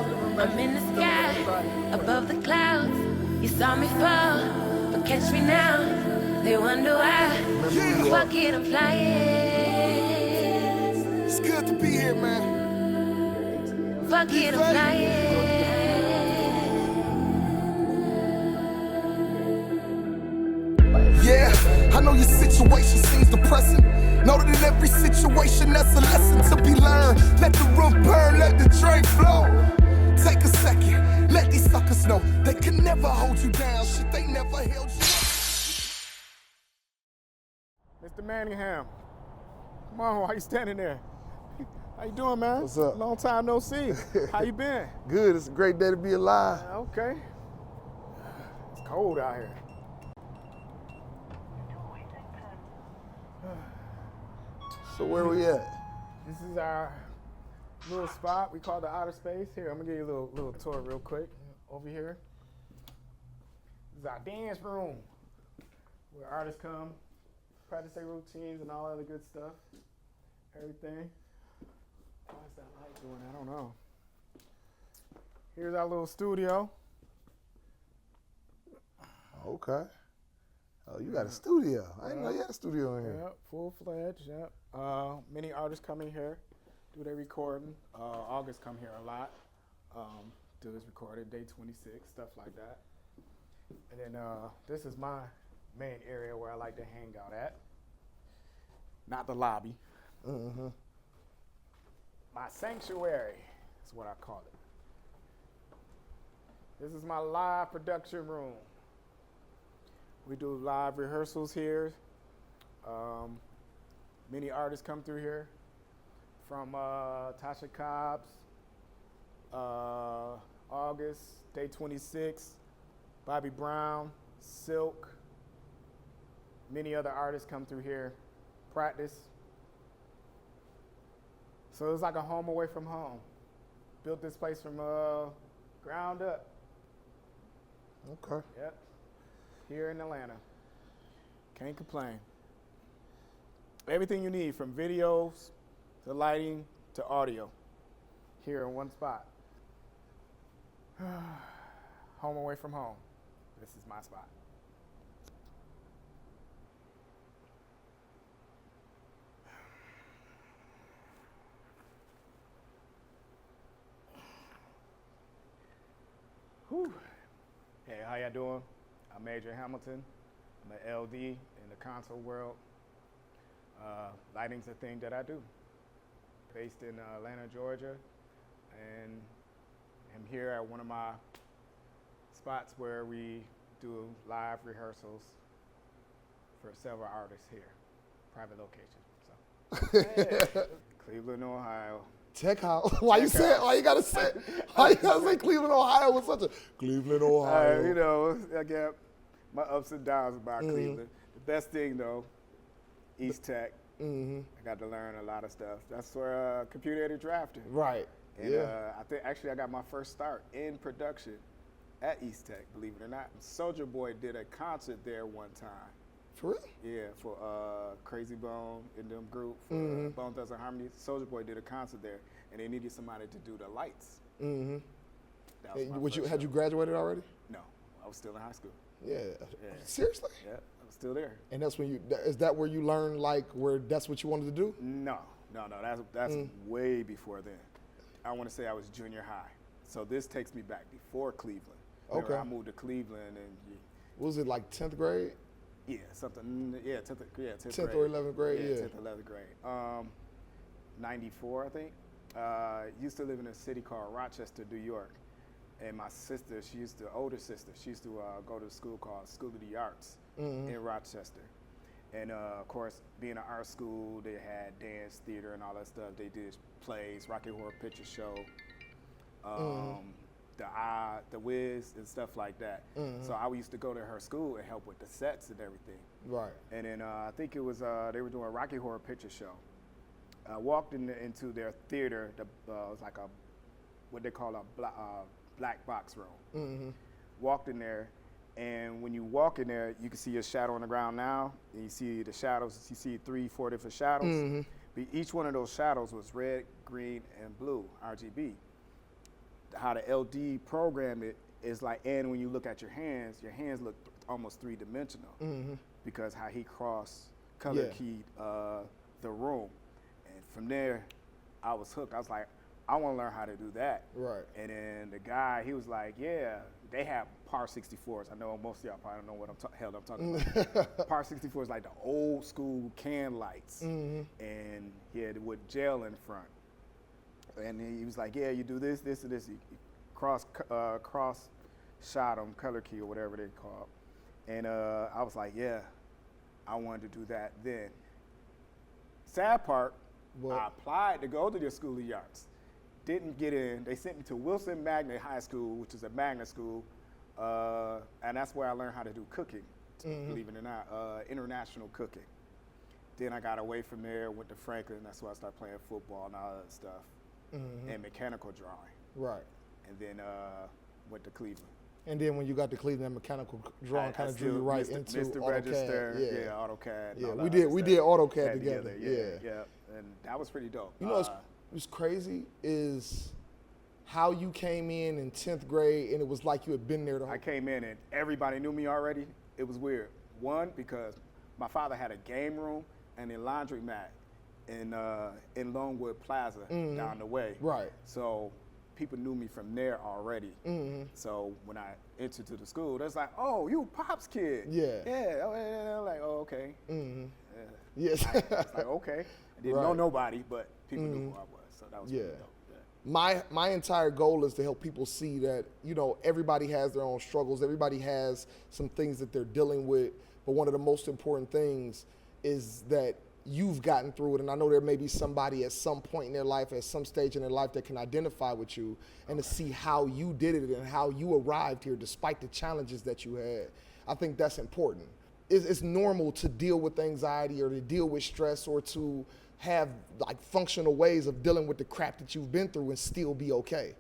I'm in the sky, above the clouds. You saw me fall, but catch me now. They wonder why. Fuck it, I'm flying. It's good to be here, man. Fuck it, I'm flying. Yeah, I know your situation seems depressing. Know that in every situation there's a lesson to be learned. Let the roof burn, let the drain flow. Take a second, let these suckers know they can never hold you down. Shit, they never held you up. Mr. Manningham, come on, why you standing there? How you doing, man? What's up? Long time no see. How you been? Good, it's a great day to be alive. Okay. It's cold out here. So where we at? This is our little spot we call the outer space. Here, I'm gonna give you a little tour real quick. Over here. This is our dance room, where artists come, practice their routines and all other good stuff. Everything. Why is that light doing? I don't know. Here's our little studio. Okay. Oh, you got a studio. I didn't know you had a studio in here. Yep, full-fledged, yep. Many artists come in here, do their recording. August come here a lot, do his recording, day 26, stuff like that. And then this is my main area where I like to hang out at. Not the lobby. Mm-hmm. My sanctuary is what I call it. This is my live production room. We do live rehearsals here. Many artists come through here, from Tasha Cobbs, August, Day 26, Bobby Brown, Silk. Many other artists come through here, practice. So it's like a home away from home. Built this place from ground up. Okay. Yep. Here in Atlanta. Can't complain. Everything you need, from videos to lighting to audio, here in one spot. Home away from home. This is my spot. Whew. Hey, how y'all doing? I'm Major Hamilton. I'm an LD in the console world. Lighting's a thing that I do. Based in Atlanta, Georgia, and I'm here at one of my spots where we do live rehearsals for several artists here. Private location. So, Cleveland, Ohio. Tech House. Why you say it? Why you gotta say? Why you gotta say Cleveland, Ohio with such a Cleveland, Ohio? You know, I get my ups and downs about Cleveland. The best thing though, East Tech. Mm-hmm. I got to learn a lot of stuff. That's where computer-aided drafting. Right. And Yeah. I think actually I got my first start in production at East Tech, believe it or not. Soulja Boy did a concert there one time. For real? Yeah, for Crazy Bone in them group, for Bone Thugs and Harmony. Soulja Boy did a concert there, and they needed somebody to do the lights. Mm-hmm. That was my first Had you show. graduated already? No, I was still in high school. Yeah. Yeah. Seriously? Yeah, I was still there. And that's when is that where you learned where that's what you wanted to do? No, that's way before then. I want to say I was junior high. So this takes me back before Cleveland. Remember, Okay. I moved to Cleveland and Was it like 10th grade? yeah, something, 10th 10th or 11th grade, yeah. 10th, 11th grade. 94, I think. Used to live in a city called Rochester, New York. And my sister, older sister, she used to go to a school called School of the Arts in Rochester. And of course, being an art school, they had dance, theater, and all that stuff. They did plays, Rocky Horror Picture Show, the Wiz, and stuff like that. So I used to go to her school and help with the sets and everything. Right. And then I think it was they were doing a Rocky Horror Picture Show. I walked into their theater. It was like what they call a black box room. Walked in there, and when you walk in there, you can see your shadow on the ground now, and you see the shadows. You see 3-4 different shadows. But each one of those shadows was red, green, and blue, RGB. how the LD program it is like, and when you look at your hands look almost three-dimensional because how he color keyed the room. And from there, I was hooked. I was like, I want to learn how to do that. Right. And then the guy, he was like, yeah, they have Par 64s. I know most of y'all probably don't know what I'm talking about. Par 64 is like the old school can lights. And he had it with gel in front. And he was like, yeah, you do this, this, and this. He cross shot them, color key or whatever they call it. And I was like, yeah, I wanted to do that then. Sad part, I applied to go to the School of the Arts. Didn't get in. They sent me to Wilson Magnet High School, which is a magnet school. And that's where I learned how to do cooking, believe it or not, international cooking. Then I got away from there, went to Franklin. That's where I started playing football and all that stuff. And mechanical drawing. Right. And then went to Cleveland. And then when you got to Cleveland, mechanical drawing kind of drew you right into Mr. AutoCAD. Yeah, AutoCAD. Yeah, we did AutoCAD together. Yeah, and that was pretty dope. You know what's crazy is how you came in 10th grade and it was like you had been there the whole I came in and everybody knew me already. It was weird. One, because my father had a game room and a laundromat in Longwood Plaza down the way. Right. So people knew me from there already. So when I entered to the school, that's like, oh, you Pop's kid. Yeah. Yeah. I'm like, oh, okay. Yes. I was like, okay. I didn't know nobody, but people knew who I was. So that was pretty dope. Yeah. My entire goal is to help people see that, you know, everybody has their own struggles. Everybody has some things that they're dealing with. But one of the most important things is that you've gotten through it. And I know there may be somebody at some point in their life, at some stage in their life that can identify with you and to see how you did it and how you arrived here despite the challenges that you had. I think that's important. It's normal to deal with anxiety or to deal with stress or to have like functional ways of dealing with the crap that you've been through and still be okay.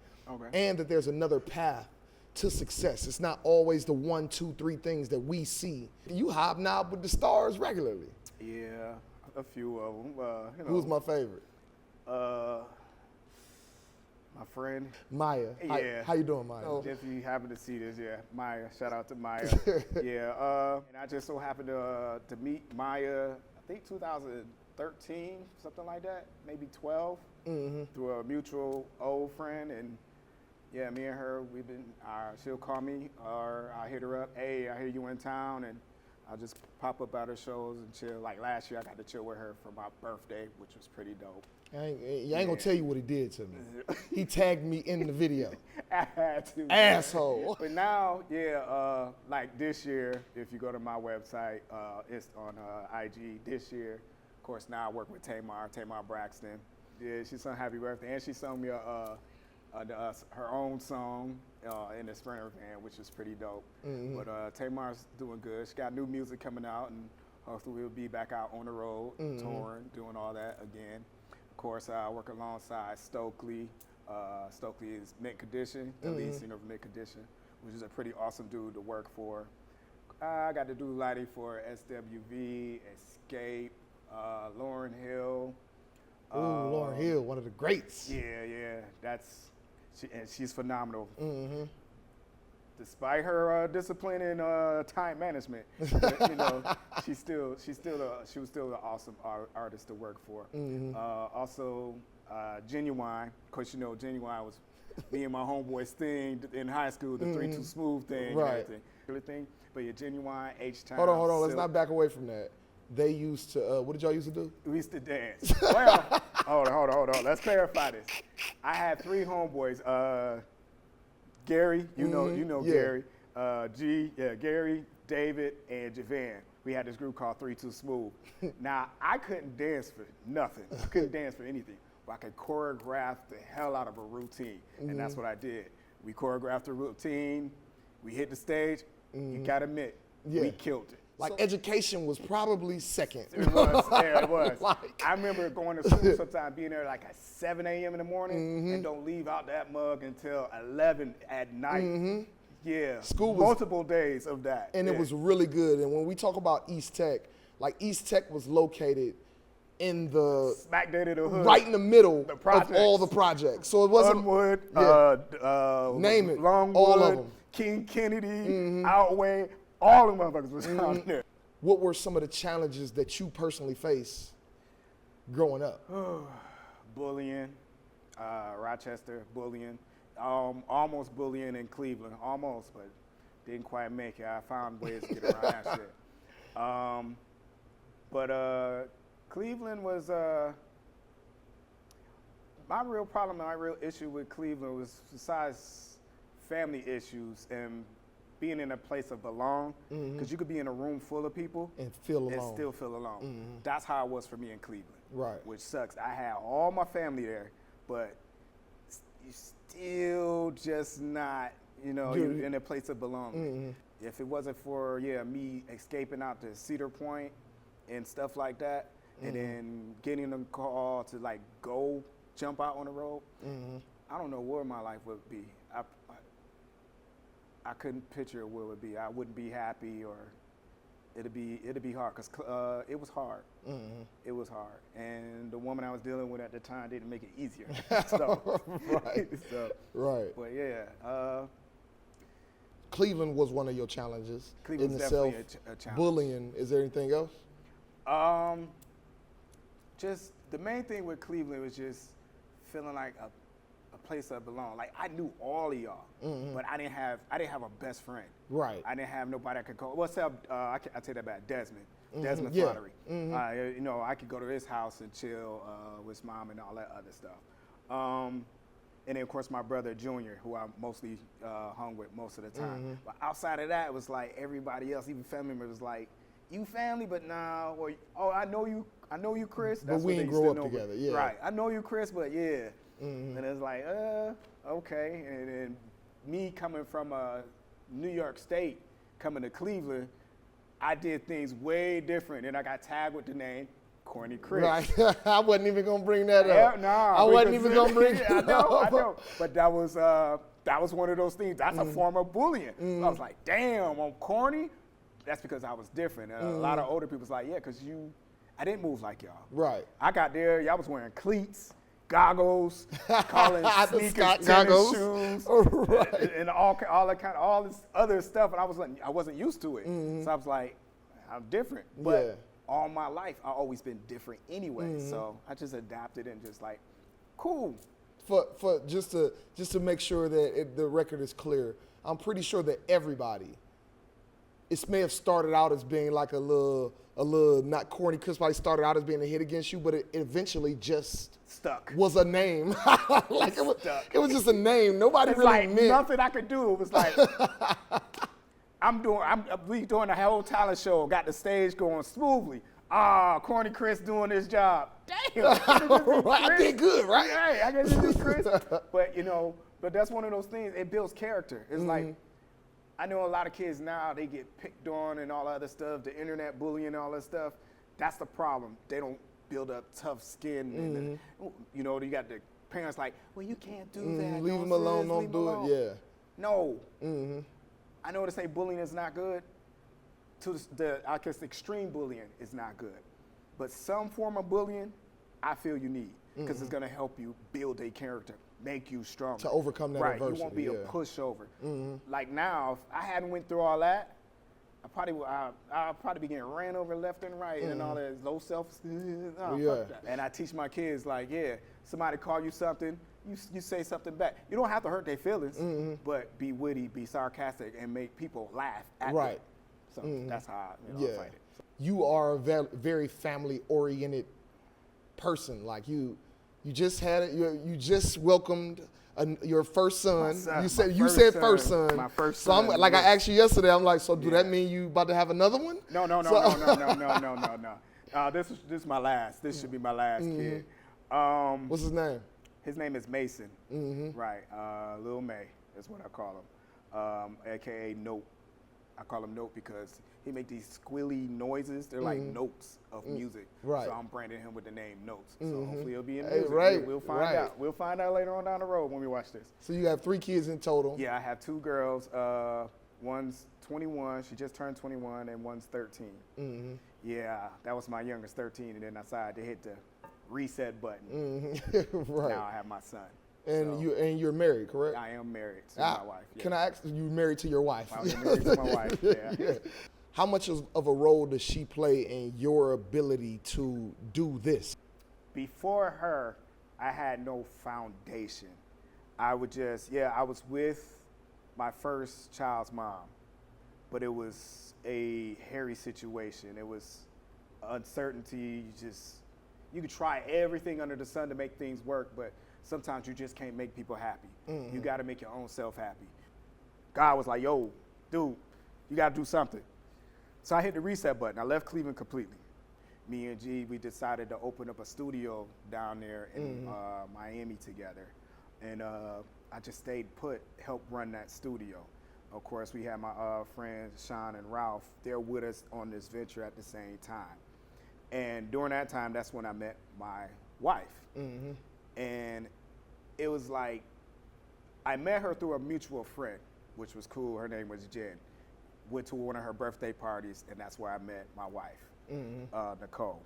And that there's another path to success. It's not always the 1, 2, 3 things that we see. You hobnob with the stars regularly. Yeah, a few of them. You know, Who's my favorite? My friend Maya. Yeah. How you doing, Maya? If you happen to see this, yeah, Maya. Shout out to Maya. Yeah. And I just so happened to meet Maya. I think 2013, something like that, maybe 12, through a mutual old friend. And yeah, me and her, we've been. She'll call me, or I'll hit her up. Hey, I hear you in town, and I'll just pop up at her shows and chill. Like last year, I got to chill with her for my birthday, which was pretty dope. I ain't gonna tell you what he did to me. He tagged me in the video. I had to. Asshole. But now, yeah, like this year, if you go to my website, it's on IG this year. Of course, now I work with Tamar Braxton. Yeah, she sung Happy Birthday, and she sung me her own song in the Sprinter van, which is pretty dope. But Tamar's doing good. She got new music coming out, and hopefully we'll be back out on the road, touring, doing all that again. Of course, I work alongside Stokely. Stokely is Mint Condition, the lead singer of Mint Condition, which is a pretty awesome dude to work for. I got to do lighting for SWV, Escape, Lauryn Hill. Lauryn Hill, one of the greats. Yeah, she's phenomenal. Despite her discipline and time management, but, you know, she was still an awesome artist to work for. Also, Genuine. Of course, you know, Genuine was me and my homeboys thing in high school, the 3-2 Smooth thing, right? And everything. But yeah, Genuine, H-Town. Hold on. Let's not back away from that. They used to. What did y'all used to do? We used to dance. Well, hold on. Let's clarify this. I had 3 homeboys. Gary, you know Gary, Gary, David, and Javan. We had this group called 3-2 Smooth. Now, I couldn't dance for nothing. I couldn't dance for anything, but I could choreograph the hell out of a routine, and that's what I did. We choreographed a routine. We hit the stage. You gotta admit, we killed it. Like education was probably second. It was, yeah, it was. I remember going to school sometime, being there like at 7 a.m. in the morning and don't leave out that mug until 11 at night. Yeah, school was multiple days of that. And it was really good. And when we talk about East Tech, like East Tech was located in the Smack dead in the hood. right in the middle of projects. all the projects. So it wasn't Unwood, name it, Longwood, all of them. King Kennedy, Outway, all the motherfuckers was down there. What were some of the challenges that you personally faced growing up? Bullying, Rochester, bullying, almost bullying in Cleveland, almost, but didn't quite make it. I found ways to get around that shit. But Cleveland was, my real problem, my real issue with Cleveland was, besides family issues and being in a place of belong, because you could be in a room full of people And feel alone. and still feel alone. That's how it was for me in Cleveland. Right. Which sucks. I had all my family there, but you still just not, you're in a place of belonging. If it wasn't for, me escaping out to Cedar Point and stuff like that, and then getting a call to like go jump out on the road, I don't know where my life would be. I couldn't picture where it would be. I wouldn't be happy, or it'd be hard, because it was hard. It was hard, and the woman I was dealing with at the time didn't make it easier. So, Right. Right. But yeah, Cleveland was one of your challenges Cleveland's in itself. definitely a challenge. Bullying. Is there anything else? Just the main thing with Cleveland was just feeling like a place I belong. Like, I knew all of y'all, but I didn't have a best friend. Right. I didn't have nobody I could call. What's up? I take that back. Desmond Yeah. Flannery. I could go to his house and chill with his mom and all that other stuff. And then, of course, my brother Junior, who I mostly hung with most of the time. But outside of that, it was like everybody else, even family members, was like, you family, but nah. Or, oh, I know you, Chris. But we didn't grow up together. Yeah. Right. I know you, Chris, but yeah. And it's like, okay. And then me coming from New York State, coming to Cleveland, I did things way different. And I got tagged with the name Corny Chris. Right. I wasn't even gonna bring that up. Nah, I wasn't even gonna bring it up. I know. But that was one of those things. That's a form of bullying. I was like, damn, I'm corny. That's because I was different. And a lot of older people was like, yeah, because I didn't move like y'all. Right. I got there, y'all was wearing cleats, goggles, calling sneakers tennis goggles. shoes, Right. and all this other stuff, and I wasn't used to it. So I was like, I'm different. But all my life, I've always been different anyway. So I just adapted and just like, cool. For just to make sure that the record is clear, I'm pretty sure that everybody, it may have started out as being like a little not corny, because probably started out as being a hit against you, but it eventually just Stuck. was a name. Like Stuck. it was just a name. Nobody It's really like meant. nothing I could do. It was like, we doing a whole talent show, got the stage going smoothly. Corny Chris doing his job. Damn. Right, I did good, right? Hey, I guess it's Chris. But that's one of those things, it builds character. It's like, I know a lot of kids now, they get picked on and all that other stuff, the internet bullying and all that stuff. That's the problem. They don't build up tough skin. And you got the parents like, well, you can't do that. Leave them alone, don't do it, yeah. No. I know to say bullying is not good. I guess extreme bullying is not good. But some form of bullying, I feel you need, because it's going to help you build a character, make you stronger. To overcome that adversity. Right, you won't be a pushover. Like now, if I hadn't went through all that, I'd probably be getting ran over left and right and all that low self-esteem. Fuck that. And I teach my kids, like, somebody call you something, you say something back. You don't have to hurt their feelings, but be witty, be sarcastic, and make people laugh at them. So that's how I fight it. You are a very family-oriented person. Like you just had it. You just welcomed your first son. You said first son. My first son. So son. I asked you yesterday. I'm like, so do that mean you about to have another one? No. This is my last. This should be my last kid. What's his name? His name is Mason. Right. Lil May is what I call him. AKA Note. I call him Note because he make these squilly noises. They're like notes of music. Right. So I'm branding him with the name Notes. So hopefully he'll be in music. Right. We'll find out. We'll find out later on down the road when we watch this. So you have 3 kids in total. Yeah, I have 2 girls. One's 21. She just turned 21, and one's 13. Yeah, that was my youngest, 13, and then I decided to hit the reset button. Right. Now I have my son. And So, you're married, correct? I am married to my wife. Yeah. Can I ask, you married to your wife? I'm married to my wife, yeah. How much of a role does she play in your ability to do this? Before her, I had no foundation. I was with my first child's mom, but it was a hairy situation. It was uncertainty. You could try everything under the sun to make things work, but sometimes you just can't make people happy. You got to make your own self happy. God was like, yo, dude, you got to do something. So I hit the reset button. I left Cleveland completely. Me and G, we decided to open up a studio down there in Miami together. And I just stayed put, helped run that studio. Of course, we had my friends, Sean and Ralph. They're with us on this venture at the same time. And during that time, that's when I met my wife. And it was like, I met her through a mutual friend, which was cool. Her name was Jen. Went to one of her birthday parties, and that's where I met my wife, Nicole.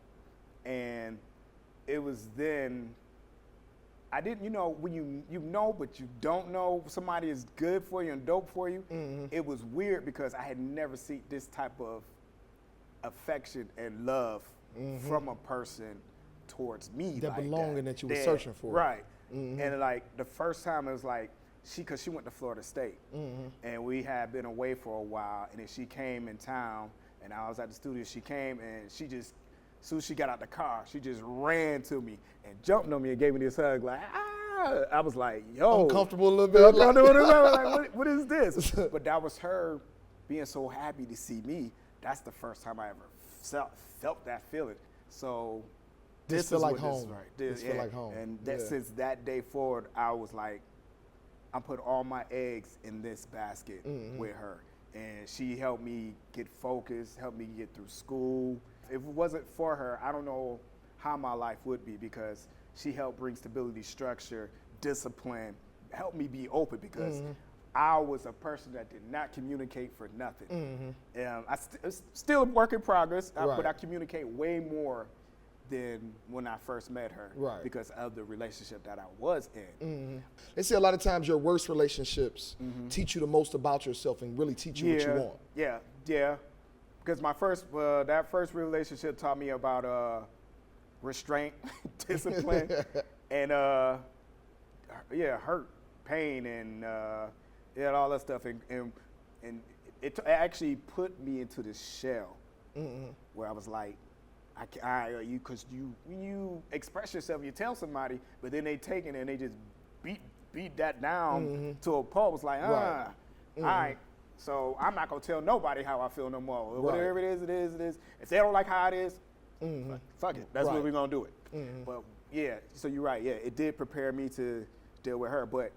And it was then, I didn't, when you know, but you don't know somebody is good for you and dope for you, it was weird because I had never seen this type of affection and love from a person towards me. That like belonging that you were searching for. Right. And like the first time it was like, because she went to Florida State, and we had been away for a while, and then she came in town, and I was at the studio. She came, and she just, as soon as she got out the car, she just ran to me and jumped on me and gave me this hug, like, ah! I was like, yo. Uncomfortable a little bit. Like, what is this? But that was her being so happy to see me. That's the first time I ever felt that feeling. So This feel is like what home. This feel like home. And since that day forward, I was like, I put all my eggs in this basket with her. And she helped me get focused, helped me get through school. If it wasn't for her, I don't know how my life would be, because she helped bring stability, structure, discipline, helped me be open, because I was a person that did not communicate for nothing. It's still a work in progress, but I communicate way more than when I first met her, because of the relationship that I was in. They say a lot of times your worst relationships teach you the most about yourself and really teach you what you want. Yeah. Because my that first relationship taught me about restraint, discipline, and hurt, pain, and all that stuff. And it actually put me into this shell where I was like, because when you express yourself, you tell somebody, but then they take it and they just beat that down to a pulp. It's like, all right, so I'm not gonna tell nobody how I feel no more. Whatever it is, it is, it is. If they don't like how it is, fuck it. That's what we're gonna do it. But yeah, so you're right. Yeah, it did prepare me to deal with her, but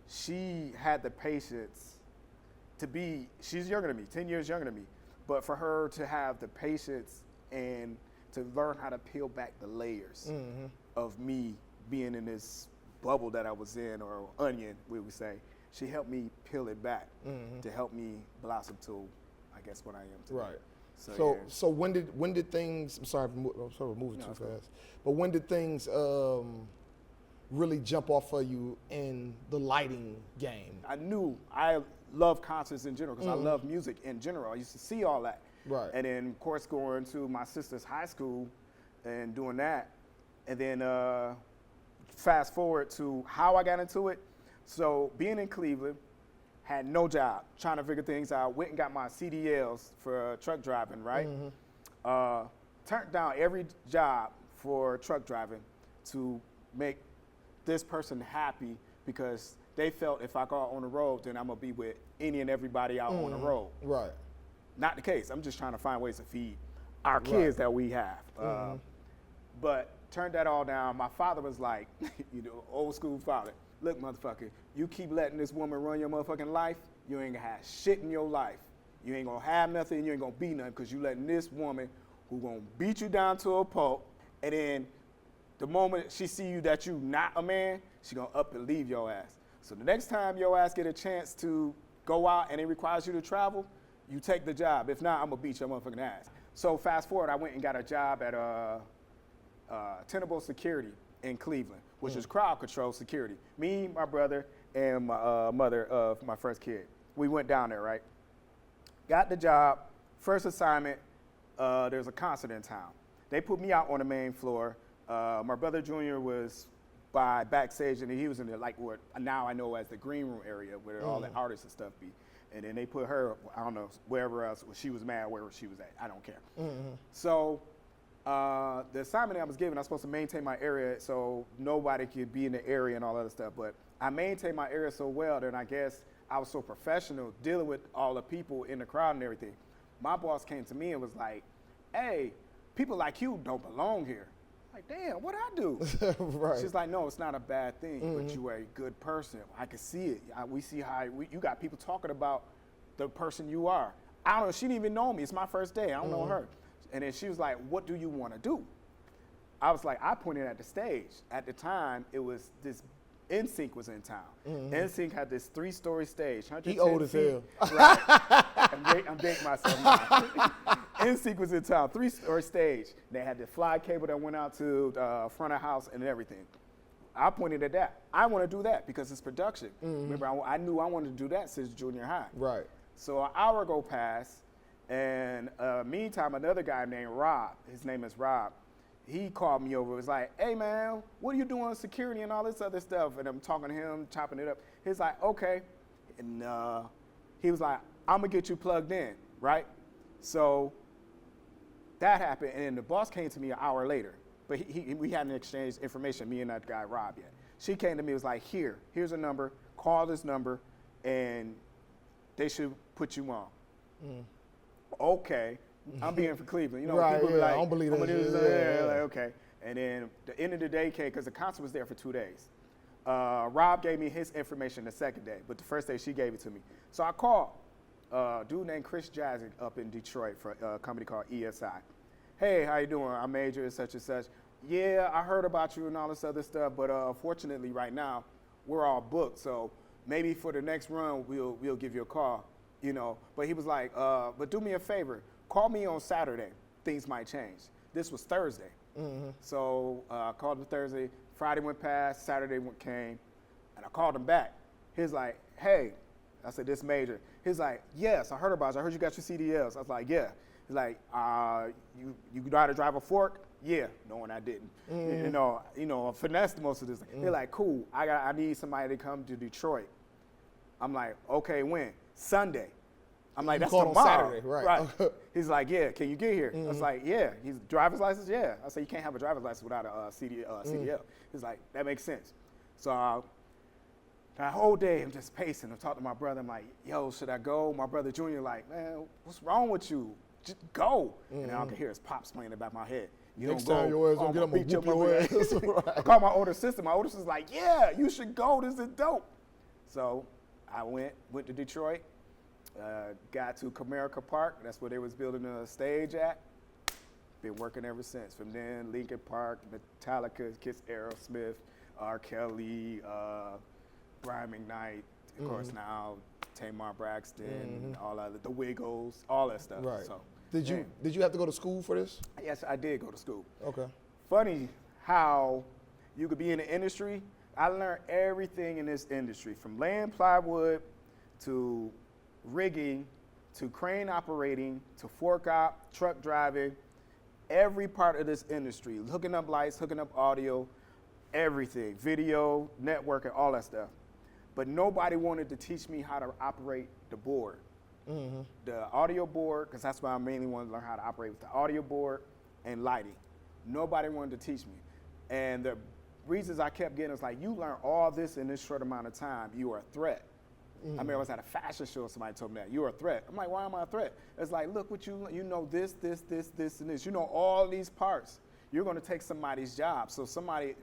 she had the patience she's younger than me, 10 years younger than me, but for her to have the patience and to learn how to peel back the layers of me being in this bubble that I was in, or onion, we would say. She helped me peel it back to help me blossom to, I guess, what I am today. Right. So when did things? I'm sorry, we're moving too fast. But when did things really jump off of you in the lighting game? I knew I love concerts in general, because I love music in general. I used to see all that. Right. And then, of course, going to my sister's high school and doing that. And then fast forward to how I got into it. So being in Cleveland, had no job, trying to figure things out. Went and got my CDLs for truck driving, right? Turned down every job for truck driving to make this person happy, because they felt if I go out on the road, then I'm going to be with any and everybody out on the road. Right. Not the case. I'm just trying to find ways to feed our kids that we have. But turned that all down. My father was like, old school father, look, motherfucker, you keep letting this woman run your motherfucking life, you ain't gonna have shit in your life. You ain't gonna have nothing, you ain't gonna be nothing, because you letting this woman who gonna beat you down to a pulp, and then the moment she see you that you not a man, she gonna up and leave your ass. So the next time your ass get a chance to go out and it requires you to travel, you take the job. If not, I'm gonna beat your motherfucking ass. So fast forward, I went and got a job at Tenable Security in Cleveland, which is crowd control security. Me, my brother, and my mother of my first kid. We went down there, right? Got the job, first assignment, there's a concert in town. They put me out on the main floor. My brother Junior was by backstage, and he was in the, like what now I know as the green room area where all the artists and stuff be. And then they put her, I don't know, wherever else, she was mad wherever she was at, I don't care. So the assignment I was given, I was supposed to maintain my area so nobody could be in the area and all that other stuff, but I maintained my area so well that I guess I was so professional dealing with all the people in the crowd and everything. My boss came to me and was like, hey, people like you don't belong here. Like, damn, what'd I do? Right. She's like, no, it's not a bad thing, but you are a good person. I can see it. We see how you got people talking about the person you are. I don't know, she didn't even know me. It's my first day, I don't know her. And then she was like, what do you want to do? I was like, I pointed at the stage. At the time, it was this, NSYNC was in town. NSYNC had this 3-story stage. He old as hell. Right. I'm dating myself now. NSYNC was in town, 3-story stage. They had the fly cable that went out to the front of house and everything. I pointed at that. I want to do that because it's production. Remember, I knew I wanted to do that since junior high. Right. So an hour go past, and meantime, another guy named Rob, his name is Rob, he called me over. It was like, hey man, what are you doing security and all this other stuff? And I'm talking to him, chopping it up. He's like, okay. And he was like, I'm gonna get you plugged in, right? So that happened, and the boss came to me an hour later. But we hadn't exchanged information, me and that guy Rob yet. She came to me, was like, here's a number, call this number, and they should put you on. Okay. I'm being from Cleveland. You know, right, people yeah, like, I don't believe that shit. Like, okay. And then the end of the day came, because the concert was there for 2 days. Rob gave me his information the second day, but the first day she gave it to me. So I called a dude named Chris Jazzick up in Detroit for a company called ESI. Hey, how you doing? I major in such and such. Yeah, I heard about you and all this other stuff, but unfortunately right now, we're all booked. So maybe for the next run, we'll give you a call, you know. But he was like, but do me a favor. Call me on Saturday. Things might change. This was Thursday. So I called him Thursday. Friday went past. Saturday came. And I called him back. He's like, hey. I said, this major. He's like, yes, I heard about you. I heard you got your CDLs. I was like, yeah. He's like, you know how to drive a fork? Yeah, knowing I didn't. You know, I finessed most of this. They're like, cool, I need somebody to come to Detroit. I'm like, okay, when? Sunday. I'm like, that's tomorrow. On Saturday, right. He's like, yeah, can you get here? I was like, yeah. He's driver's license? Yeah. I said, you can't have a driver's license without a CDL. He's like, that makes sense. So that whole day, I'm just pacing. I'm talking to my brother. I'm like, yo, should I go? My brother Junior like, man, what's wrong with you? Just go. And then I can hear his pops playing in the back of my head. You Next don't time go, your ass don't get up and whoop your ass. Right. I called my older sister. My older sister's like, yeah, you should go. This is dope. So I went to Detroit, got to Comerica Park. That's where they was building a stage at. Been working ever since. From then, Lincoln Park, Metallica, Kiss, Aerosmith, R. Kelly, Brian McKnight, of course now, Tamar Braxton, all other, the Wiggles, all that stuff. Right. So, did you have to go to school for this? Yes, I did go to school. Okay. Funny how you could be in the industry. I learned everything in this industry, from laying plywood to rigging to crane operating to fork op, truck driving, every part of this industry, hooking up lights, hooking up audio, everything, video, networking, all that stuff. But nobody wanted to teach me how to operate the board. The audio board, because that's what I mainly wanted to learn how to operate, with the audio board and lighting. Nobody wanted to teach me. And the reasons I kept getting was like, you learn all this in this short amount of time, you are a threat. I remember I was at a fashion show, somebody told me that, you're a threat. I'm like, why am I a threat? It's like, look what you know this, and this. You know all these parts. You're gonna take somebody's job. So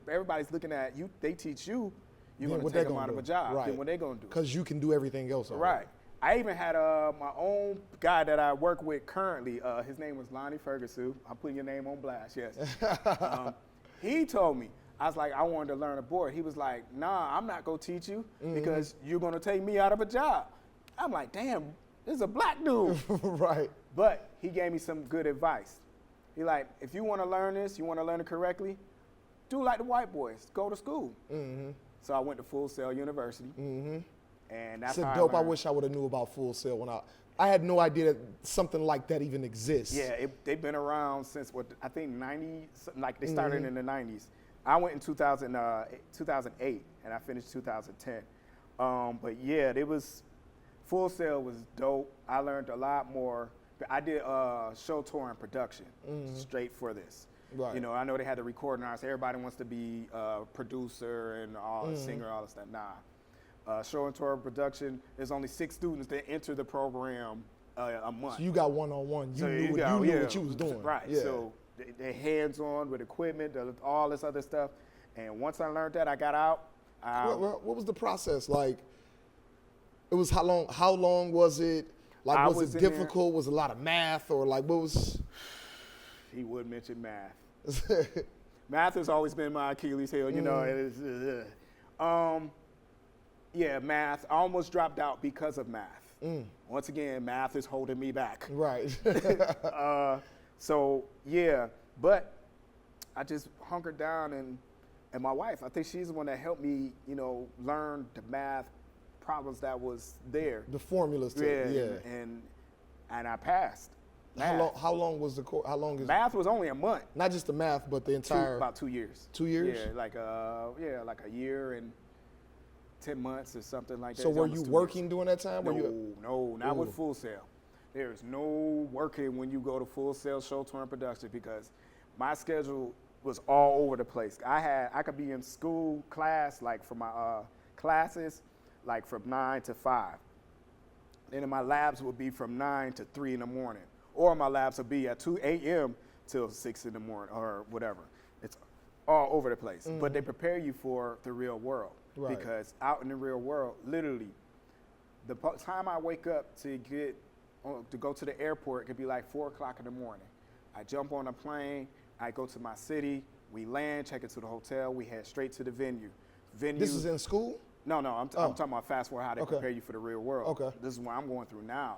everybody's looking at you, they teach you, you're gonna take them out of a job. Right. Then what they gonna do? Because you can do everything else already. Right. I even had my own guy that I work with currently. His name was Lonnie Ferguson. I'm putting your name on blast, yes. He told me, I was like, I wanted to learn a board. He was like, nah, I'm not gonna teach you because you're gonna take me out of a job. I'm like, damn, this is a black dude. Right. But he gave me some good advice. He like, if you want to learn this, you want to learn it correctly, do like the white boys, go to school. So I went to Full Sail University, and that's So how dope. I learned. wish I would have knew about Full Sail when I had no idea that something like that even exists. Yeah, they've been around since I think 90, like they started in the 90s. I went in 2008 and I finished 2010. But yeah, Full Sail was dope. I learned a lot more. I did show tour and production straight for this. Right. You know, I know they had the recording artists. Everybody wants to be a producer and a singer, all that stuff. Nah. Show and tour production, there's only 6 students that enter the program a month. So you got one-on-one. You knew what you was doing. Right. Yeah. So they're hands-on with equipment, all this other stuff. And once I learned that, I got out. What was the process like? It was how long? How long was it? Like, was it difficult? Was it a lot of math, or like what was? He would mention math. Math has always been my Achilles heel. You know, yeah, math. I almost dropped out because of math. Once again, math is holding me back. Right. So yeah, but I just hunkered down, and my wife, I think she's the one that helped me, you know, learn the math problems that was there. The formulas. And I passed. How long was the course? How long is math? Was only a month. Not just the math, but the entire. About 2 years. 2 years. Yeah, like a year and 10 months or something like that. So were you working during that time? No, not with Full Sail. There is no working when you go to Full Sail show tour and production, because my schedule was all over the place. I could be in school class, like for my classes, like from 9 to 5. Then my labs would be from 9 to 3 in the morning. Or my labs would be at 2 a.m. till 6 in the morning or whatever. It's all over the place. But they prepare you for the real world. Right. Because out in the real world, literally, the time I wake up to go to the airport, it could be like 4 o'clock in the morning. I jump on a plane, I go to my city, we land, check into the hotel, we head straight to the venue. This is in school? No, I'm talking about fast forward how they prepare you for the real world. Okay. This is what I'm going through now.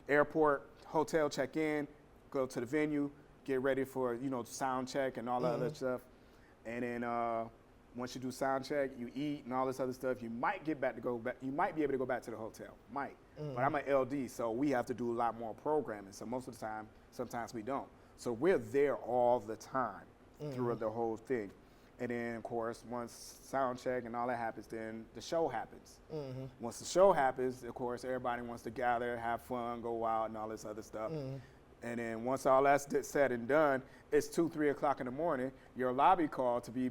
Airport, hotel, check in, go to the venue, get ready for, you know, sound check and all that other stuff. And then once you do sound check, you eat and all this other stuff, you might you might be able to go back to the hotel, But I'm an LD, so we have to do a lot more programming. So most of the time, sometimes we don't. So we're there all the time through the whole thing. And then, of course, once sound check and all that happens, then the show happens. Once the show happens, of course, everybody wants to gather, have fun, go out, and all this other stuff. And then once all that's said and done, it's 2, 3 o'clock in the morning. Your lobby call to be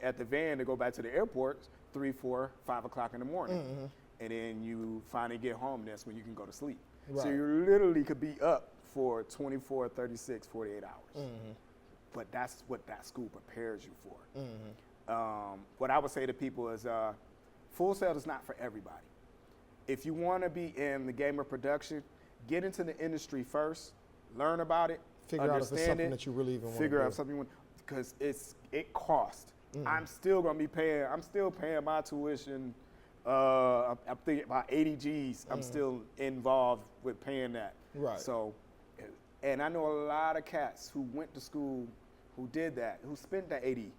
at the van to go back to the airport, 3, 4, 5 o'clock in the morning. And then you finally get home, and that's when you can go to sleep. Right. So you literally could be up for 24, 36, 48 hours. But that's what that school prepares you for. What I would say to people is Full Sail is not for everybody. If you want to be in the game of production, get into the industry first, learn about it, Figure out if it's something that you really even want to do. Figure out something you want, because it costs. I'm still paying my tuition. I'm thinking about 80 G's. I'm still involved with paying that. Right. So, and I know a lot of cats who went to school who did that, who spent that 80,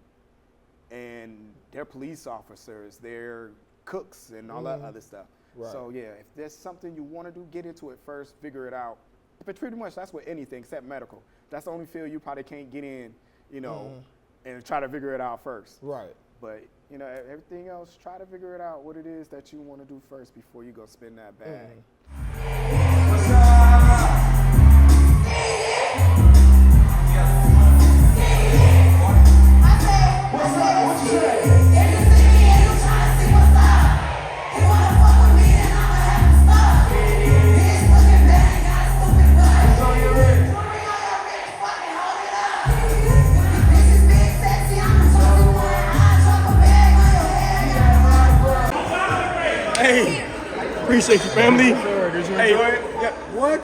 and they're police officers, they're cooks, and all that other stuff. Right. So yeah, if there's something you want to do, get into it first, figure it out. But pretty much that's with anything except medical. That's the only field you probably can't get in, you know, and try to figure it out first. Right. But you know, everything else, try to figure it out what it is that you want to do first before you go spend that bag. Hey, appreciate you, family. Sure, did you Hey, enjoy it? yeah, what?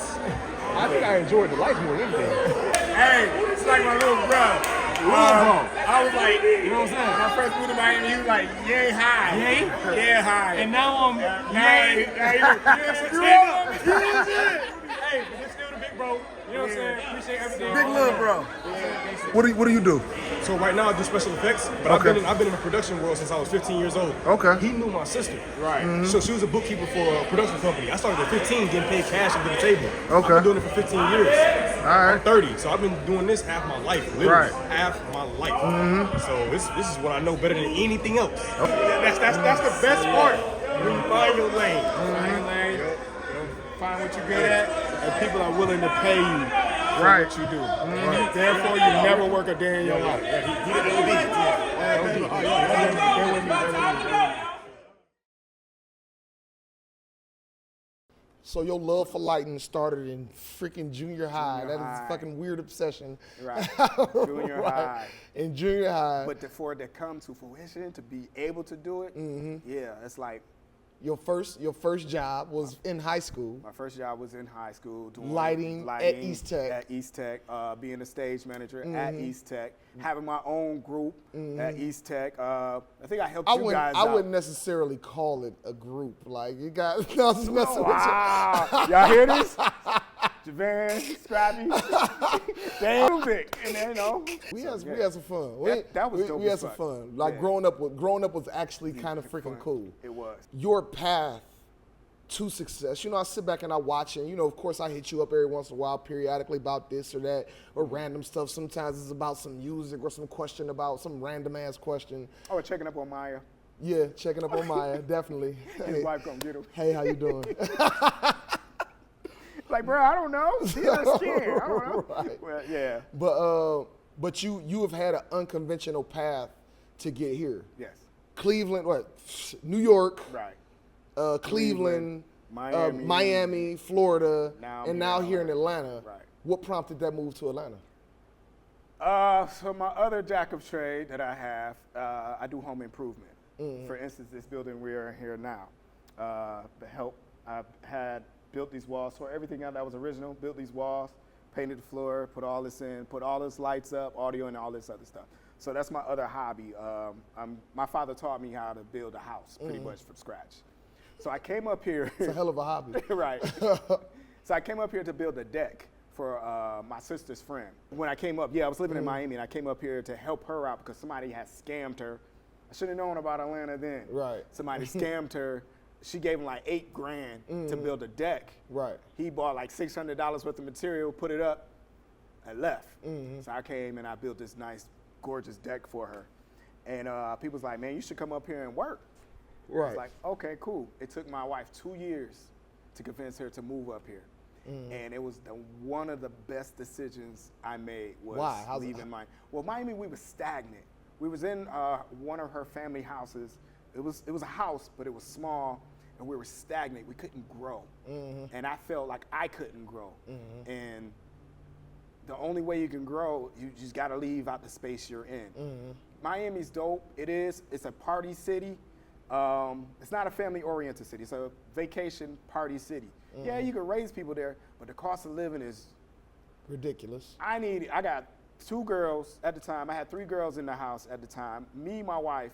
I think I enjoyed the life more than anything. Hey, it's like my little brother. I was like, you know what I'm saying? When I first moved to Miami, he was like, yay high. Yay? Yeah, high. And now I'm now yay. you know what I'm saying? Hey, but you're still the big bro. You know what I'm saying? Appreciate everything. Big little bro. What do you do? So right now I do special effects, but I've been in the production world since I was 15 years old. Okay. He knew my sister. Right. So she was a bookkeeper for a production company. I started at 15 getting paid cash under the table. Okay. I've been doing it for 15 years. All right. I'm 30, so I've been doing this half my life, literally. Right. Half my life. So this is what I know better than anything else. That's the best part. When you find your lane. Find your lane, find what you're good at, and people are willing to pay you for Right. what you do. Right. Therefore, you never work a day in your life. He did it with me. Bear with me. So your love for lighting started in freaking junior high. Junior That is high. a fucking weird obsession. Right. Junior Right. high. In junior high, But for it to come to fruition, to be able to do it, yeah, it's like your first job was in high school. my first job was in high school doing Lighting at East Tech. At East Tech, being a stage manager at East Tech, having my own group at East Tech. I think I helped you guys out. I wouldn't necessarily call it a group. Like you got, I was just messing Wow. Y'all hear this? Javan, Scrappy, damn big, and then, you know. We So, had yeah. some fun. That was dope We had as some fuck. fun. Like Yeah. growing up was actually kind of freaking Fun. cool. It was. Your path to success. You know, I sit back and I watch, and you know, of course, I hit you up every once in a while, periodically about this or that, or random stuff. Sometimes it's about some music or some question about some random ass question. Oh, checking up on Maya. Yeah, checking up on Maya, definitely. His wife come get him. Hey, how you doing? Like, bro, I don't know. She's not scared. I don't know. Right. Well, yeah. But you have had an unconventional path to get here. Yes. Cleveland, New York, Right. Cleveland, Miami. Miami, Florida, Now and now here in Atlanta. Right. What prompted that move to Atlanta? So my other jack of trade that I have, I do home improvement. For instance, this building we're in here now, the help I've had built these walls, tore everything out that was original, built these walls, painted the floor, put all this in, put all this lights up, audio, and all this other stuff. So that's my other hobby. My father taught me how to build a house pretty much from scratch. So I came up here. It's a hell of a hobby. Right. So I came up here to build a deck for my sister's friend. When I came up, I was living in Miami, and I came up here to help her out because somebody had scammed her. I should have known about Atlanta then. Right. Somebody scammed her. She gave him like $8,000 to build a deck. Right. He bought like $600 worth of material, put it up, and left. So I came and I built this nice, gorgeous deck for her. And people was like, man, you should come up here and work. I Right. was like, okay, cool. It took my wife 2 years to convince her to move up here. And it was one of the best decisions I made was Why? How's it- leaving Miami. Well, Miami, we were stagnant. We was in one of her family houses. It was a house, but it was small, and we were stagnant. We couldn't grow. And I felt like I couldn't grow. And the only way you can grow, you just got to leave out the space you're in. Miami's dope. It is. It's a party city. It's not a family-oriented city. It's a vacation party city. Yeah, you can raise people there, but the cost of living is Ridiculous. I got 2 girls at the time. I had 3 girls in the house at the time. Me, my wife,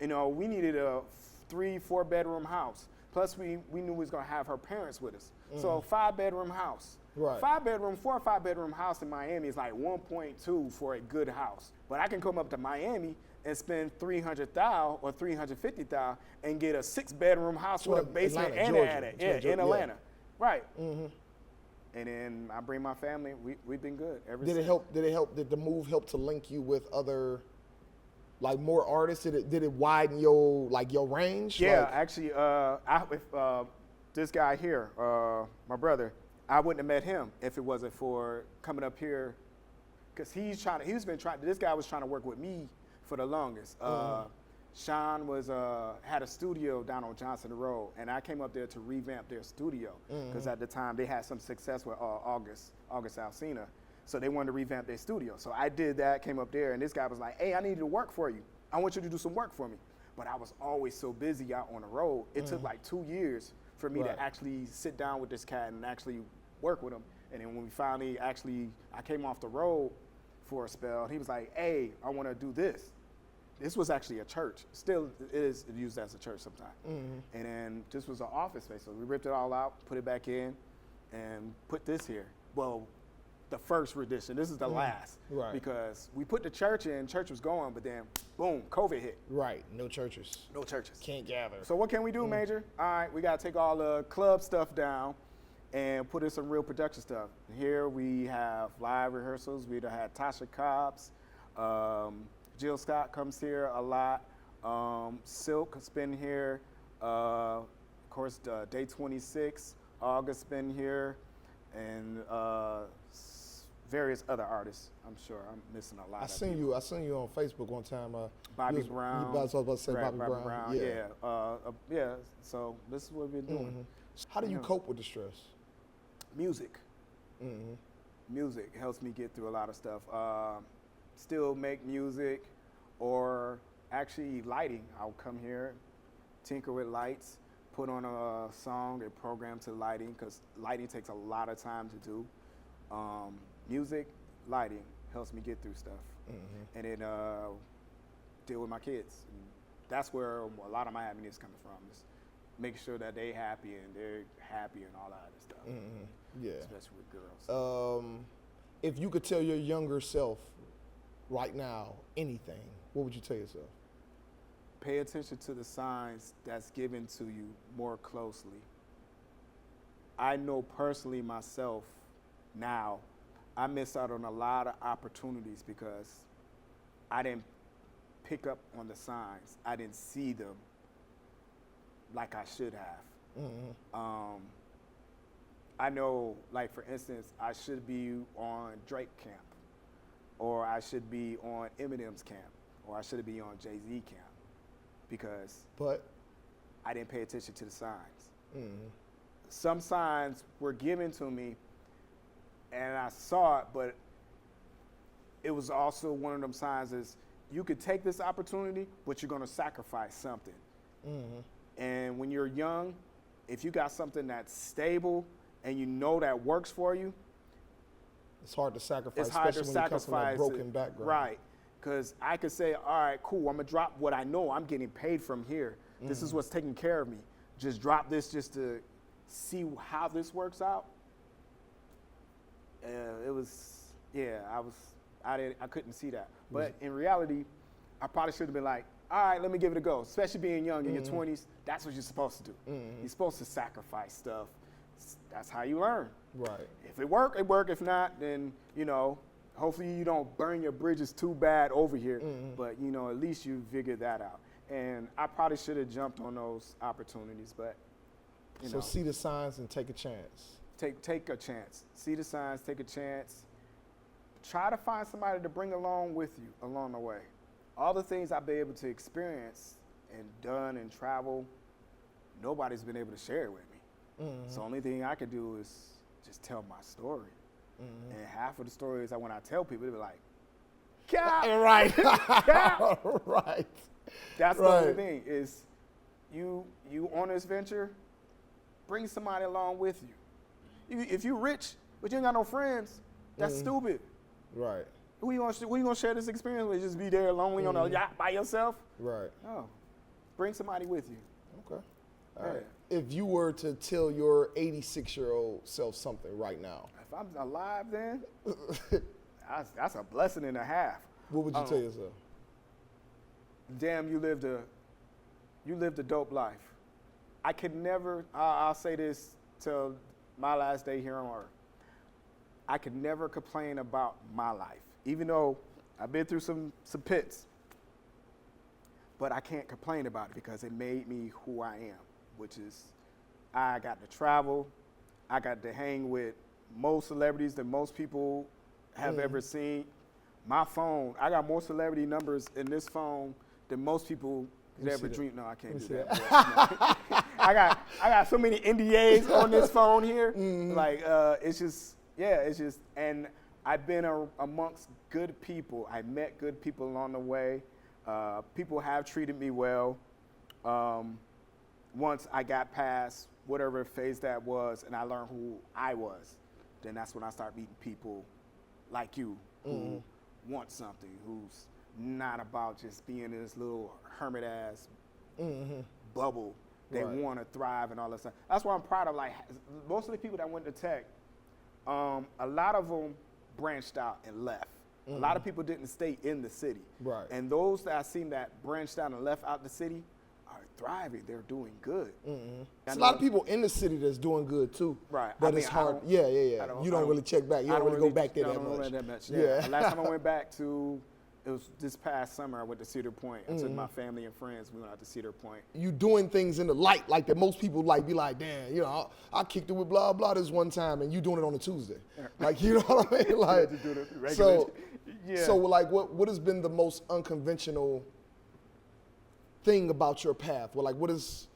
you know, we needed a 3-4 bedroom house. Plus we knew we was gonna have her parents with us. So a 5-bedroom house. Right. 4 or 5 bedroom house in Miami is like 1.2 for a good house. But I can come up to Miami and spend $300,000 or $350,000 and get a 6-bedroom house with a basement Atlanta, and Georgia. an attic. That's Yeah, what Georgia- in yeah. Atlanta. Right. And then I bring my family. We've been good ever Did since. it help? Did the move help to link you with other, like more artists? Did it widen your range? Yeah, Like, actually, with this guy here, my brother, I wouldn't have met him if it wasn't for coming up here, because this guy was trying to work with me for the longest. Sean had a studio down on Johnson Road, and I came up there to revamp their studio, because at the time they had some success with August Alsina. So they wanted to revamp their studio. So I did that, came up there, and this guy was like, hey, I need to work for you. I want you to do some work for me. But I was always so busy out on the road. It took like 2 years for me to actually sit down with this cat and actually work with him. And then when we finally I came off the road for a spell, and he was like, hey, I want to do this. This was actually a church. Still is used as a church sometimes. And then this was an office space. So we ripped it all out, put it back in. and put this here. Well, the first rendition. This is the last. Right. Because we put the church in, church was going, but then, boom, COVID hit. Right. No churches. No churches. Can't gather. So what can we do, Major? All right, we got to take all the club stuff down and put in some real production stuff. Here we have live rehearsals. We had Tasha Cobbs. Jill Scott comes here a lot. Silk has been here. Of course, Day 26. August's been here. And various other artists. I'm sure I'm missing a lot. I seen you on Facebook one time. Bobby Brown. I was about to say Right, Bobby Brown. Yeah. So this is what we're doing. How do you cope with the stress? Music. Music helps me get through a lot of stuff. Still make music, or actually lighting. I'll come here, tinker with lights, put on a song and program to lighting, because lighting takes a lot of time to do. Music, lighting helps me get through stuff, and then deal with my kids. And that's where a lot of my happiness is coming from, is making sure that they happy and they're happy and all that other stuff. Yeah. Especially with girls. If you could tell your younger self right now anything, what would you tell yourself? Pay attention to the signs that's given to you more closely. I know personally myself now, I missed out on a lot of opportunities because I didn't pick up on the signs. I didn't see them like I should have. I know, like for instance, I should be on Drake camp, or I should be on Eminem's camp, or I should be on Jay-Z camp, because I didn't pay attention to the signs. Some signs were given to me and I saw it, but it was also one of them signs is you could take this opportunity, but you're gonna sacrifice something. And when you're young, if you got something that's stable and you know that works for you, it's hard to sacrifice, it's hard to especially when you come from a sacrifice broken it. background. Right, because I could say, all right, cool, I'm gonna drop what I know I'm getting paid from here. This is what's taking care of me. Just drop this just to see how this works out. I couldn't see that. But in reality, I probably should have been like, all right, let me give it a go. Especially being young in your 20s, that's what you're supposed to do. You're supposed to sacrifice stuff. That's how you learn. Right. If it work, it work. If not, then, hopefully you don't burn your bridges too bad over here. But, at least you figured that out. And I probably should have jumped on those opportunities, but, So see the signs and take a chance. Take a chance. See the signs, take a chance. Try to find somebody to bring along with you along the way. All the things I've been able to experience and done and travel, nobody's been able to share it with me. So the only thing I could do is just tell my story. And half of the stories when I tell people, they be like, Cap! Right. Cap! Right. That's the only thing is you on this venture, bring somebody along with you. If you're rich, but you ain't got no friends, that's stupid. Right. Who you gonna share this experience with? Just be there lonely on a yacht by yourself? Right. No. Bring somebody with you. Okay. All right. If you were to tell your 86-year-old self something right now, If I'm alive then, that's a blessing and a half. what would you tell yourself? Damn, you lived a dope life. I could never, I'll say this till my last day here on earth. I could never complain about my life, even though I've been through some pits. But I can't complain about it because it made me who I am, which is I got to travel. I got to hang with most celebrities that most people have ever seen. My phone, I got more celebrity numbers in this phone than most people could ever dream. No, I can't do that. I got so many NDAs on this phone here. Like, it's just, and I've been amongst good people. I met good people along the way. People have treated me well. Once I got past whatever phase that was and I learned who I was, then that's when I start meeting people like you who want something, who's not about just being in this little hermit ass bubble They Right. want to thrive and all that stuff. That's why I'm proud of, like, most of the people that went to tech, a lot of them branched out and left. A lot of people didn't stay in the city. Right. And those that I seen that branched out and left out the city are thriving. They're doing good. There's a lot of people in the city that's doing good too. Right. But I mean, it's I hard. don't- Yeah. I You don't really check back. You don't really go back there I that don't go much. that much. Yeah. Yeah. Last time I went back to, it was this past summer, I went to Cedar Point. I took my family and friends. We went out to Cedar Point. You doing things in the light like that most people like be like, damn, you know, I kicked it with blah blah this one time and you doing it on a Tuesday. Like, you know what I mean? Like, to do the regular- so Yeah. so like what has been the most unconventional thing about your path? Well, like what is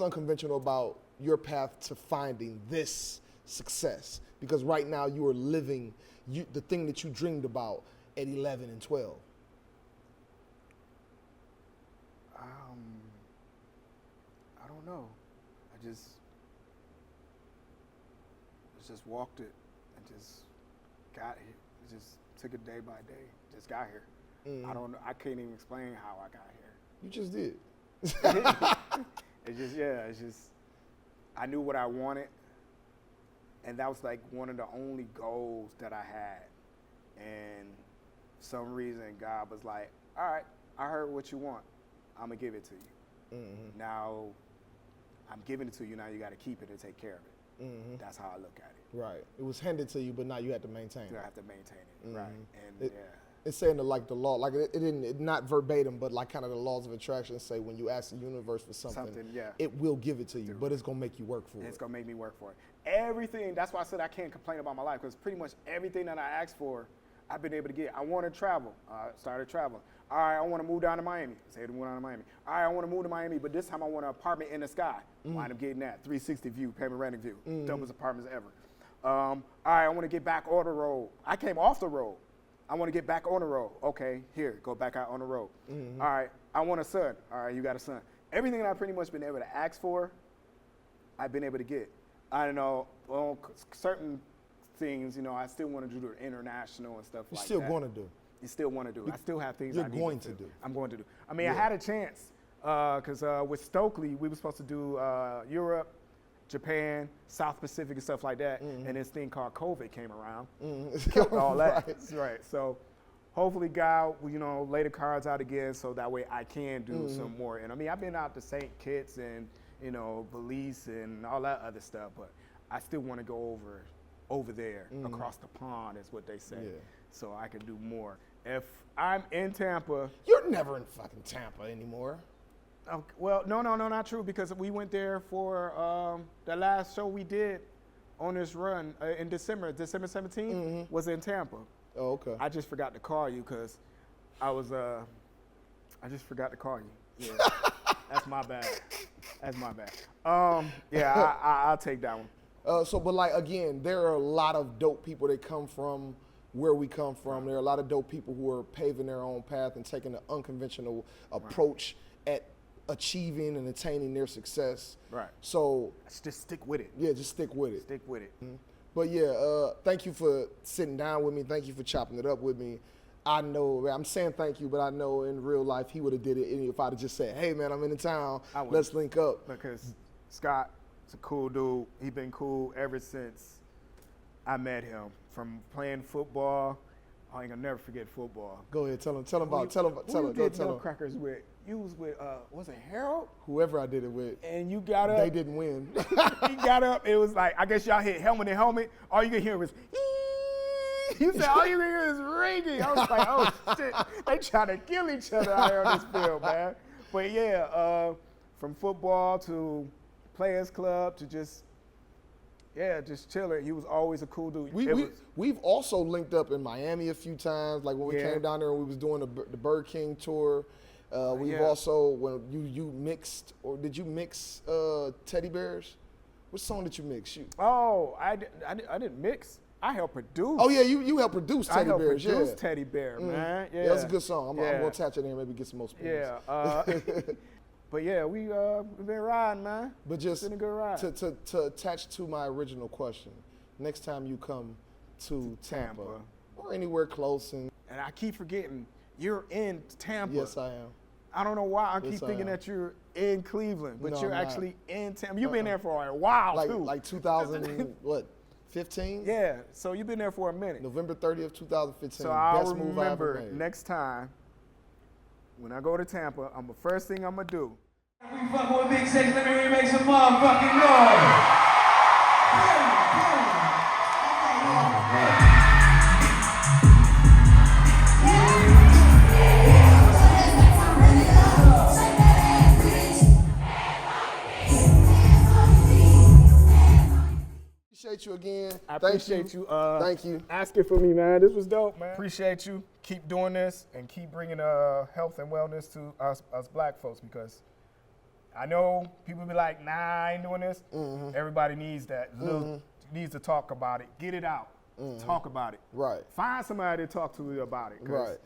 unconventional about your path to finding this success? Because right now you are living the thing that you dreamed about at 11 and 12. I don't know. I just walked it and just got here. Just took it day by day. Just got here. I don't know. I can't even explain how I got here. You just did. It's just, I knew what I wanted, and that was like one of the only goals that I had. And for some reason, God was like, all right, I heard what you want. I'm going to give it to you. Now, I'm giving it to you. Now you got to keep it and take care of it. That's how I look at it. Right. It was handed to you, but now you had to maintain You it. have to maintain it, right? And It's saying that like the law, like it didn't, not verbatim, but like kind of the laws of attraction say when you ask the universe for something, yeah. it will give it to you, but it's gonna make you work for It's it. gonna make me work for it. Everything. That's why I said I can't complain about my life, because pretty much everything that I asked for, I've been able to get. I want to travel. I started traveling. All right, I want to move down to Miami. Say to move down to Miami. All right, I want to move to Miami, but this time I want an apartment in the sky. Wind up getting that 360 view, panoramic view, dumbest apartments ever. All right, I want to get back on the road. I came off the road. I want to get back on the road. Okay, here, go back out on the road. All right, I want a son. All right, you got a son. Everything that I've pretty much been able to ask for, I've been able to get. I don't know, certain things, you know, I still want to do the international and stuff You're like still that. going to do. You still want to do. I still have things you're I need going to to do. I'm going to do. I mean, I had a chance because with Stokely, we were supposed to do Europe, Japan, South Pacific, and stuff like that. And this thing called COVID came around, killed all that. Right. So hopefully, God, will, you know, lay the cards out again so that way I can do some more. And I mean, I've been out to St. Kitts and, you know, Belize and all that other stuff, but I still want to go over there, across the pond, is what they say. Yeah. So I can do more. If I'm in Tampa, You're never in fucking Tampa anymore. well, no, not true, because we went there for the last show we did on this run in December 17th, was in Tampa. Oh, okay. I just forgot to call you because I just forgot to call you. Yeah, that's my bad. That's my bad. Yeah, I'll take that one. But like again, there are a lot of dope people that come from where we come from. There are a lot of dope people who are paving their own path and taking an unconventional approach at achieving and attaining their success. Right. So Just stick with it. yeah, just stick with it. Stick with it. But yeah, thank you for sitting down with me. Thank you for chopping it up with me. I know, I'm saying thank you, but I know in real life he would have did it if I'd have just said, hey man, I'm in the town, I would. let's link up. Because Scott is a cool dude. He been cool ever since I met him. From playing football, I ain't gonna never forget football. Go ahead, tell him Who you go did tell him. Nutcrackers with? You was with, was it Harold? Whoever I did it with, And you got up. they didn't win. He got up. It was like, I guess y'all hit helmet and helmet. All you could hear was, he said, all you could hear is ringing. I was like, oh shit, they trying to kill each other out here on this field, man. But yeah, from football to Players Club to just chilling. He was always a cool dude. We've also linked up in Miami a few times, like when we Yeah. came down there and we was doing the Bird King tour. We've Yeah. also, when you mixed, or did you mix Teddy Bears? What song did you mix? Oh, I didn't mix. I helped produce. Oh yeah, you helped produce I Teddy helped Bears. produce Yeah. Teddy Bear, man. Yeah, Yeah, that's a good song. I'm Yeah. gonna attach it in and maybe get some more spoons. Yeah. But yeah, we've been riding, man. But just It's been a good ride. to attach to my original question, next time you come to Tampa Tampa. or anywhere close, and And I keep forgetting, you're in Tampa. yes, I am. I don't know why I keep It's, thinking that you're in Cleveland, but no, you're I'm not. actually in Tampa. You've been there for a while too. Like 2000, what, 15? Yeah, so you've been there for a minute. November 30th, 2015. So I'll Best move I ever remember made. next time when I go to Tampa, the first thing I'm gonna do. We fuck with Big Six, let me make some motherfucking noise. Appreciate you again. I appreciate you. Thank you. Asking for me, man. This was dope, man. Appreciate you. Keep doing this and keep bringing health and wellness to us black folks, because I know people be like, nah, I ain't doing this. Everybody needs that. Needs to talk about it. Get it out. Talk about it. Right. Find somebody to talk to you about it. 'Cause Right.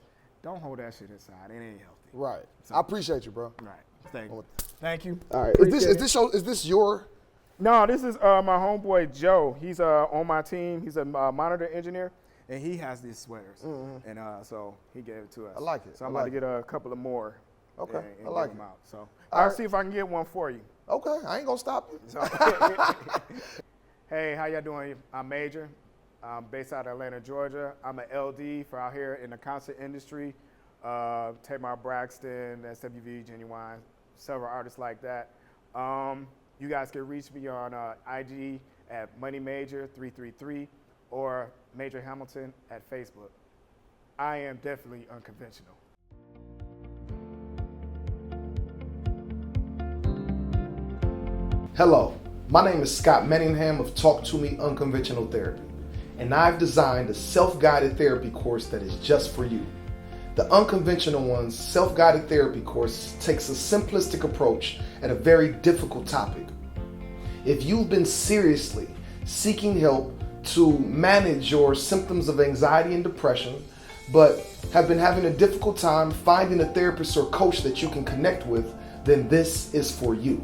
Don't hold that shit inside. It ain't healthy. Right. So- I appreciate you, bro. Right. Thank you. Thank you. All right. Appreciate it. Is this your? No, this is my homeboy Joe. He's on my team. He's a monitor engineer, and he has these sweaters. And so he gave it to us. I like it. So I'm I about like to get a couple of more. Okay, and I like give them it. out. So All I'll right. see if I can get one for you. Okay, I ain't gonna stop you. So, hey, how y'all doing? I'm Major. I'm based out of Atlanta, Georgia. I'm an LD for out here in the concert industry. Tamar Braxton, SWV, Genuine, several artists like that. You guys can reach me on IG at MoneyMajor333 or Major Hamilton at Facebook. I am definitely unconventional. Hello, my name is Scott Manningham of Talk to Me Unconventional Therapy, and I've designed a self-guided therapy course that is just for you. The Unconventional One's self-guided therapy course takes a simplistic approach at a very difficult topic. If you've been seriously seeking help to manage your symptoms of anxiety and depression, but have been having a difficult time finding a therapist or coach that you can connect with, then this is for you.